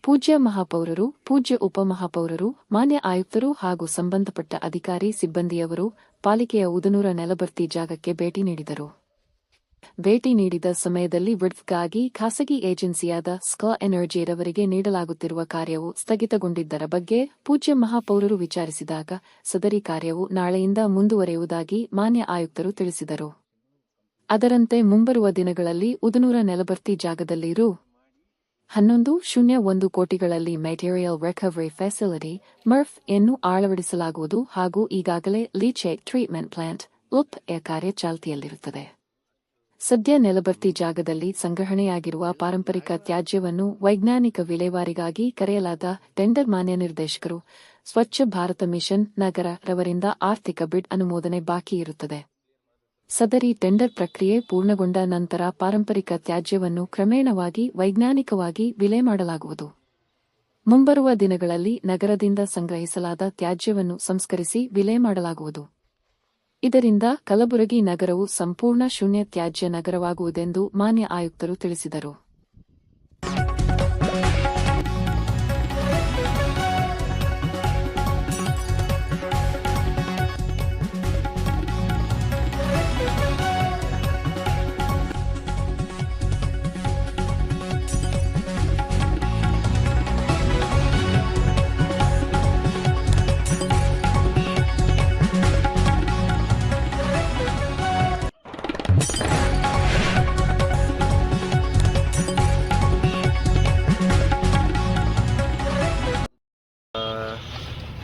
ಪೂಜ್ಯ ಮಹಾಪೌರರು, ಪೂಜ್ಯ ಉಪಮಹಾಪೌರರು, ಮಾನ್ಯ ಆಯುಕ್ತರು ಹಾಗೂ ಸಂಬಂಧಪಟ್ಟ ಅಧಿಕಾರಿ ಸಿಬ್ಬಂದಿಯವರು ಪಾಲಿಕೆಯ ಉದನೂರ ನೆಲಭರ್ತಿ ಜಾಗಕ್ಕೆ ಭೇಟಿ ನೀಡಿದರು. ಭೇಟಿ ನೀಡಿದ ಸಮಯದಲ್ಲಿ ವಿಡ್ಫ್ಗಾಗಿ ಖಾಸಗಿ ಏಜೆನ್ಸಿಯಾದ ಸ್ಕಾ ಎನರ್ಜಿರವರಿಗೆ ನೀಡಲಾಗುತ್ತಿರುವ ಕಾರ್ಯವು ಸ್ಥಗಿತಗೊಂಡಿದ್ದರ ಬಗ್ಗೆ ಪೂಜ್ಯ ಮಹಾಪೌರರು ವಿಚಾರಿಸಿದಾಗ ಸದರಿ ಕಾರ್ಯವು ನಾಳೆಯಿಂದ ಮುಂದುವರೆಯುವುದಾಗಿ ಮಾನ್ಯ ಆಯುಕ್ತರು ತಿಳಿಸಿದರು. ಅದರಂತೆ ಮುಂಬರುವ ದಿನಗಳಲ್ಲಿ ಉದನೂರ ನೆಲಭರ್ತಿ ಜಾಗದಲ್ಲಿ ರೂ. 11.01 ಕೋಟಿಗಳಲ್ಲಿ ಮೆಟೀರಿಯಲ್ ರಿಕವರಿ ಫೆಸಿಲಿಟಿ ಮರ್ಫ್ ಯನ್ನು ಅಳವಡಿಸಲಾಗುವುದು ಹಾಗೂ ಈಗಾಗಲೇ ಲೀಚೇಟ್ ಟ್ರೀಟ್ಮೆಂಟ್ ಪ್ಲಾಂಟ್ ಲ್ಯುಪ್ ಕಾರ್ಯ ಚಾಲ್ತಿಯಲ್ಲಿರುತ್ತದೆ. ಸದ್ಯ ನೆಲಭರ್ತಿ ಜಾಗದಲ್ಲಿ ಸಂಗ್ರಹಣೆಯಾಗಿರುವ ಪಾರಂಪರಿಕ ತ್ಯಾಜ್ಯವನ್ನು ವೈಜ್ಞಾನಿಕ ವಿಲೇವಾರಿಗಾಗಿ ಕರೆಯಲಾದ ಟೆಂಡರ್ ಮಾನ್ಯ ನಿರ್ದೇಶಕರು ಸ್ವಚ್ಛ ಭಾರತ ಮಿಷನ್ ನಗರ ರವರಿಂದ ಆರ್ಥಿಕ ಬಿಡ್ ಅನುಮೋದನೆ ಬಾಕಿ ಇರುತ್ತದೆ. ಸದರಿ ಟೆಂಡರ್ ಪ್ರಕ್ರಿಯೆ ಪೂರ್ಣಗೊಂಡ ನಂತರ ಪಾರಂಪರಿಕ ತ್ಯಾಜ್ಯವನ್ನು ಕ್ರಮೇಣವಾಗಿ ವೈಜ್ಞಾನಿಕವಾಗಿ ವಿಲೆ ಮಾಡಲಾಗುವುದು. ಮುಂಬರುವ ದಿನಗಳಲ್ಲಿ ನಗರದಿಂದ ಸಂಗ್ರಹಿಸಲಾದ ತ್ಯಾಜ್ಯವನ್ನು ಸಂಸ್ಕರಿಸಿ ವಿಲೆ ಮಾಡಲಾಗುವುದು. ಇದರಿಂದ ಕಲಬುರಗಿ ನಗರವು ಸಂಪೂರ್ಣ ಶೂನ್ಯ ತ್ಯಾಜ್ಯ ನಗರವಾಗುವುದೆಂದು ಮಾನ್ಯ ಆಯುಕ್ತರು ತಿಳಿಸಿದರು.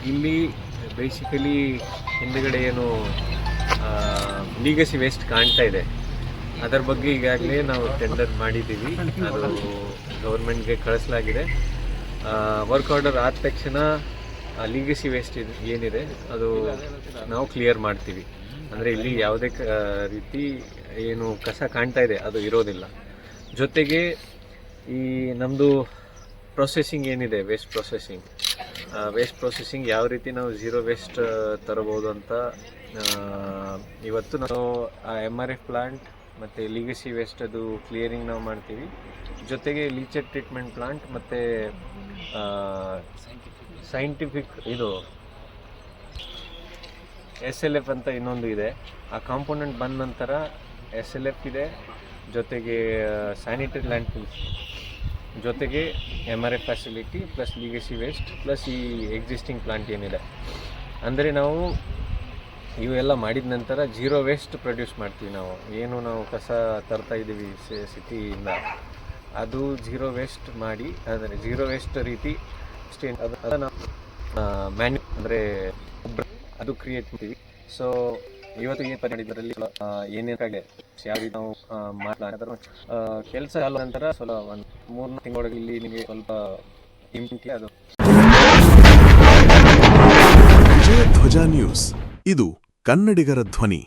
ಇಲ್ಲಿ ಬೇಸಿಕಲಿ ಹಿಂದುಗಡೆ ಏನು ಲೀಗಸಿ ವೇಸ್ಟ್ ಕಾಣ್ತಾ ಇದೆ ಅದರ ಬಗ್ಗೆ ಈಗಾಗಲೇ ನಾವು ಟೆಂಡರ್ ಮಾಡಿದ್ದೀವಿ. ಅದು ಗೌರ್ಮೆಂಟ್ಗೆ ಕಳಿಸಲಾಗಿದೆ. ವರ್ಕ್ ಆರ್ಡರ್ ಆದ ತಕ್ಷಣ ಲೀಗಸಿ ವೇಸ್ಟ್ ಏನಿದೆ ಅದು ನಾವು ಕ್ಲಿಯರ್ ಮಾಡ್ತೀವಿ. ಅಂದರೆ ಇಲ್ಲಿ ಯಾವುದೇ ರೀತಿ ಏನು ಕಸ ಕಾಣ್ತಾ ಇದೆ ಅದು ಇರೋದಿಲ್ಲ. ಜೊತೆಗೆ ಈ ನಮ್ಮದು ಪ್ರೊಸೆಸಿಂಗ್ ಏನಿದೆ ವೇಸ್ಟ್ ಪ್ರೊಸೆಸಿಂಗ್ ಯಾವ ರೀತಿ ನಾವು ಝೀರೋ ವೇಸ್ಟ್ ತರಬಹುದು ಅಂತ ಇವತ್ತು ನಾವು MRF ಪ್ಲಾಂಟ್ ಮತ್ತು ಲೀಗಸಿ ವೇಸ್ಟ್ ಅದು ಕ್ಲಿಯರಿಂಗ್ ನಾವು ಮಾಡ್ತೀವಿ. ಜೊತೆಗೆ ಲೀಚೆಟ್ ಟ್ರೀಟ್ಮೆಂಟ್ ಪ್ಲಾಂಟ್ ಮತ್ತು ಸೈಂಟಿಫಿಕ್ ಇದು SLF ಅಂತ ಇನ್ನೊಂದು ಇದೆ. ಆ ಕಾಂಪೋನೆಂಟ್ ಬಂದ ನಂತರ SLF ಇದೆ, ಜೊತೆಗೆ ಸ್ಯಾನಿಟರಿ ಲ್ಯಾಂಡ್ ಫಿಲ್ಸ್, ಜೊತೆಗೆ MRF facility plus legacy waste plus ಈ ಎಕ್ಸಿಸ್ಟಿಂಗ್ ಪ್ಲಾಂಟ್ ಏನಿದೆ. ಅಂದರೆ ನಾವು ಇವೆಲ್ಲ ಮಾಡಿದ ನಂತರ ಜೀರೋ ವೇಸ್ಟ್ ಪ್ರೊಡ್ಯೂಸ್ ಮಾಡ್ತೀವಿ. ನಾವು ಕಸ ತರ್ತಾ ಇದ್ದೀವಿ ಸಿಟಿಯಿಂದ, ಅದು ಜೀರೋ ವೇಸ್ಟ್ ಮಾಡಿ ಅಂದರೆ ಜೀರೋ ವೇಸ್ಟ್ ರೀತಿ ಅದನ್ನು ಅಂದರೆ ಅದು ಕ್ರಿಯೇಟ್ ಮಾಡ್ತೀವಿ. ಸೊ ಇವತ್ತು ಏನು ಪರಿಣಾಮದಲ್ಲಿ ಏನೇನಾಗಿದೆ ಯಾವ ರೀತಿ ನಾವು ಮಾತನಾಡಿದ್ರೆ ಕೆಲಸ ಅಲ್ಲ ನಂತರ ಸ್ವಲ್ಪ ಒಂದು 3 ತಿಂಗಳೊಳಗೆ ಇಲ್ಲಿ ನಿಮಗೆ ಸ್ವಲ್ಪ ಇಂಪ್ಲಿಮೆಂಟ್ ಅದು. ವಿಜಯ ಧ್ವಜ ನ್ಯೂಸ್, ಇದು ಕನ್ನಡಿಗರ ಧ್ವನಿ.